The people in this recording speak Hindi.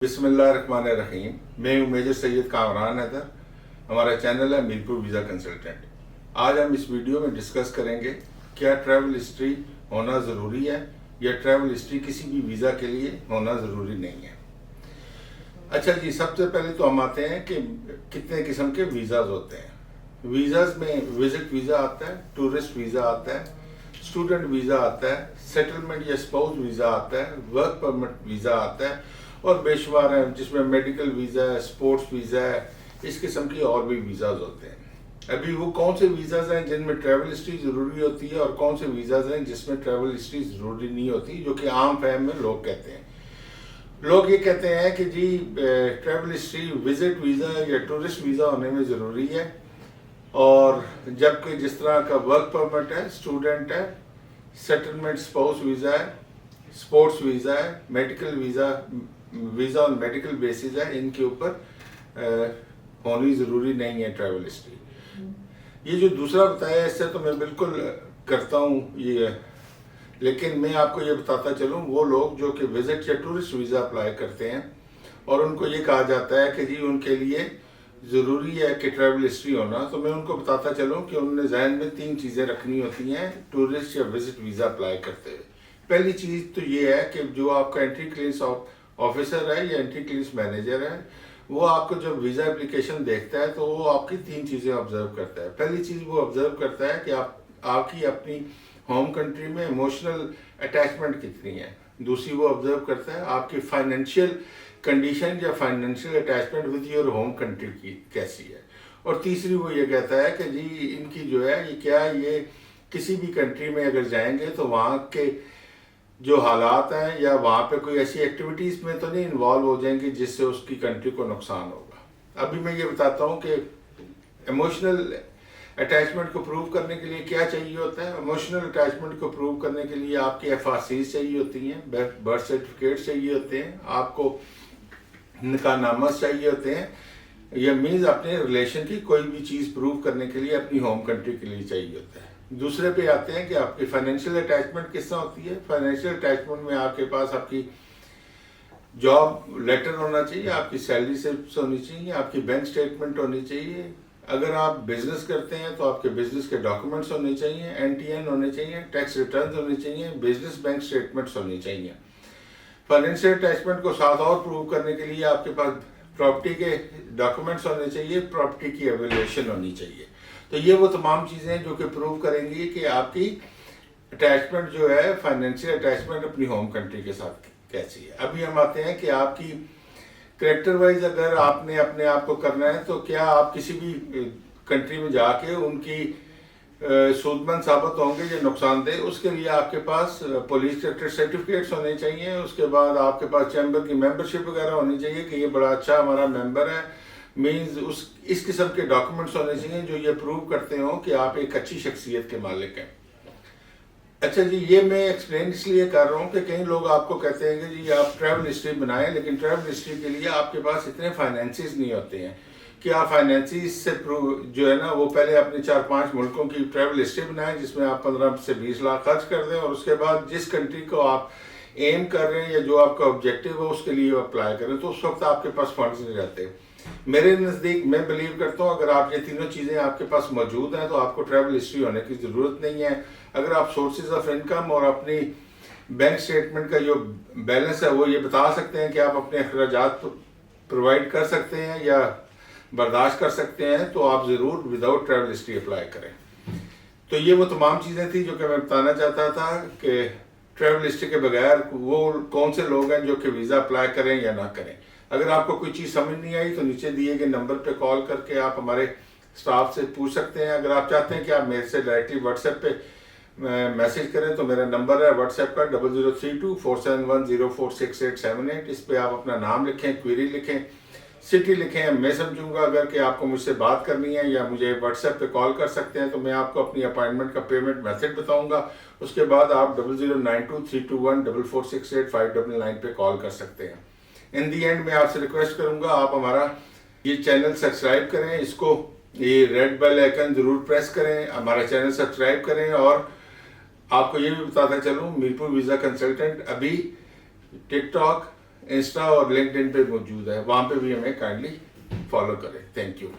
बिस्मिल्लाहिर्रहमानिर्रहीम। मैं हूं मेजर सैयद कामरान हैदर। हमारा चैनल है मीरपुर वीज़ा कंसल्टेंट। आज हम इस वीडियो में डिस्कस करेंगे क्या ट्रैवल हिस्ट्री होना ज़रूरी है या ट्रैवल हिस्ट्री किसी भी वीज़ा के लिए होना ज़रूरी नहीं है। अच्छा जी, सबसे पहले तो हम आते हैं कि कितने किस्म के वीज़ाज होते हैं। वीज़ाज में विजिट वीज़ा आता है, टूरिस्ट वीज़ा आता है, स्टूडेंट वीज़ा आता है, सेटलमेंट या स्पाउस वीज़ा आता है, वर्क परमिट वीज़ा आता है और बेशुमार है जिसमें मेडिकल वीज़ा है, स्पोर्ट्स वीज़ा है, इस किस्म की और भी वीज़ाज होते हैं। अभी वो कौन से वीज़ाज हैं जिनमें ट्रैवल हिस्ट्री ज़रूरी होती है और कौन से वीज़ाज हैं जिसमें ट्रैवल हिस्ट्री ज़रूरी नहीं होती, जो कि आम फहम में लोग कहते हैं। लोग ये कहते हैं कि जी ट्रैवल हिस्ट्री विजिट वीज़ा या टूरिस्ट वीज़ा होने में ज़रूरी है, और जबकि जिस तरह का वर्क परमिट है, स्टूडेंट है, सेटलमेंट स्पाउस वीज़ा है, स्पोर्ट्स वीज़ा है, medical visa on medical basis है, इनके ऊपर होनी ज़रूरी नहीं है ट्रैवल हिस्ट्री। ये जो दूसरा बताया इससे तो मैं बिल्कुल करता हूँ ये, लेकिन मैं आपको ये बताता चलूँ वो लोग जो कि विजिट या टूरिस्ट वीज़ा अप्लाई करते हैं और उनको ये कहा जाता है कि जी उनके लिए ज़रूरी है कि ट्रैवल हिस्ट्री होना, तो मैं उनको बताता चलूँ कि उन्होंने जहन में 3 चीज़ें रखनी होती हैं टूरिस्ट या विजिट वीज़ा अप्लाई करते हुए। पहली चीज़ तो ये है कि जो आपका एंट्री क्लियरेंस ऑफिसर है या एंट्री क्लियरेंस मैनेजर है, वो आपको जब वीज़ा एप्लीकेशन देखता है तो वो आपकी 3 चीज़ें ऑब्जर्व करता है। पहली चीज़ वो ऑब्जर्व करता है कि आपकी अपनी होम कंट्री में इमोशनल अटैचमेंट कितनी है। दूसरी वो ऑब्जर्व करता है आपकी फाइनेंशियल कंडीशन या financial attachment with your home country की कैसी है। और तीसरी वो ये कहता है कि जी इनकी जो है ये किसी भी कंट्री में अगर जाएंगे तो वहाँ के जो हालात हैं या वहाँ पे कोई ऐसी एक्टिविटीज़ में तो नहीं इन्वॉल्व हो जाएंगे जिससे उसकी कंट्री को नुकसान होगा। अभी मैं ये बताता हूँ कि इमोशनल अटैचमेंट को प्रूव करने के लिए क्या चाहिए होता है। इमोशनल अटैचमेंट को प्रूव करने के लिए आपकी एफआरसीज चाहिए होती हैं, बर्थ सर्टिफिकेट चाहिए होते हैं, आपको निकाहनामा चाहिए होते हैं, या मीन्स अपने रिलेशन की कोई भी चीज़ प्रूव करने के लिए अपनी होम कंट्री के लिए चाहिए होता है। दूसरे पे आते हैं कि आपकी फाइनेंशियल अटैचमेंट किस तरह होती है। फाइनेंशियल अटैचमेंट में आपके पास आपकी जॉब लेटर होना चाहिए, आपकी सैलरी स्लिप्स होनी चाहिए, आपकी बैंक स्टेटमेंट होनी चाहिए। अगर आप बिजनेस करते हैं तो आपके बिजनेस के डॉक्यूमेंट्स होने चाहिए, एनटीएन होने चाहिए, टैक्स रिटर्न होने चाहिए, बिजनेस बैंक स्टेटमेंट्स होनी चाहिए। फाइनेंशियल अटैचमेंट को साथ और प्रूव करने के लिए आपके पास प्रॉपर्टी के डॉक्यूमेंट्स होने चाहिए, प्रॉपर्टी की एवेल्यूएशन होनी चाहिए। तो ये वो तमाम चीज़ें जो कि प्रूव करेंगी कि आपकी अटैचमेंट जो है, फाइनेंशियल अटैचमेंट अपनी होम कंट्री के साथ कैसी है। अभी हम आते हैं कि आपकी करेक्टर वाइज अगर आपने अपने आप को करना है तो क्या आप किसी भी कंट्री में जाके उनकी सूदमंद साबित होंगे या नुकसानदेह, उसके लिए आपके पास पुलिस करेक्टर सर्टिफिकेट्स होने चाहिए। उसके बाद आपके पास चैम्बर की मेंबरशिप वगैरह होनी चाहिए कि ये बड़ा अच्छा हमारा मेंबर है, मीन्स इस किस्म के डॉक्यूमेंट्स होने चाहिए जो ये प्रूव करते हो कि आप एक अच्छी शख्सियत के मालिक हैं। अच्छा जी, ये मैं एक्सप्लेन इसलिए कर रहा हूँ कि कई लोग आपको कहते हैं कि जी आप ट्रैवल हिस्ट्री बनाएं, लेकिन ट्रैवल हिस्ट्री के लिए आपके पास इतने फाइनेंसिस नहीं होते हैं कि आप फाइनेंसिस से जो है ना वो पहले अपने 4-5 मुल्कों की ट्रैवल हिस्ट्री बनाएं जिसमें आप 15 से 20 लाख खर्च कर दें, और उसके बाद जिस कंट्री को आप एम कर रहे हैं या जो आपका ऑब्जेक्टिव है उसके लिए अप्लाई करें, तो उस वक्त आपके पास फंड्स नहीं रहते। मेरे नज़दीक मैं बिलीव करता हूँ अगर आप ये तीनों चीज़ें आपके पास मौजूद हैं तो आपको ट्रैवल हिस्ट्री होने की ज़रूरत नहीं है। अगर आप सोर्सेज ऑफ इनकम और अपनी बैंक स्टेटमेंट का जो बैलेंस है वो ये बता सकते हैं कि आप अपने अखराजात प्रोवाइड कर सकते हैं या बर्दाश्त कर सकते हैं, तो आप ज़रूर विदाउट ट्रैवल हिस्ट्री अप्लाई करें। तो ये वो तमाम चीज़ें थी जो कि मैं बताना चाहता था कि ट्रैवल हिस्ट्री के बगैर वो कौन से लोग हैं जो कि वीज़ा अप्लाई करें या ना करें। अगर आपको कोई चीज़ समझ नहीं आई तो नीचे दिए गए नंबर पे कॉल करके आप हमारे स्टाफ से पूछ सकते हैं। अगर आप चाहते हैं कि आप मेरे से डायरेक्टली व्हाट्सएप पे मैसेज करें तो मेरा नंबर है व्हाट्सएप का 00324710468878। इस पर आप अपना नाम लिखें, क्वेरी लिखें, सिटी लिखें, मैं समझूंगा अगर कि आपको मुझसे बात करनी है, या मुझे व्हाट्सएप पे कॉल कर सकते हैं तो मैं आपको अपनी अपॉइंटमेंट का पेमेंट मेथड बताऊंगा। उसके बाद आप 0092321468 पे कॉल कर सकते हैं। इन दी एंड मैं आपसे रिक्वेस्ट करूंगा आप हमारा ये चैनल सब्सक्राइब करें, इसको ये रेड बेल आइकन जरूर प्रेस करें, हमारा चैनल सब्सक्राइब करें। और आपको ये भी बताता चलूँ मीरपुर वीज़ा कंसल्टेंट अभी टिकटॉक, इंस्टा और लिंक्डइन पे मौजूद है, वहाँ पे भी हमें काइंडली फॉलो करें। Thank you.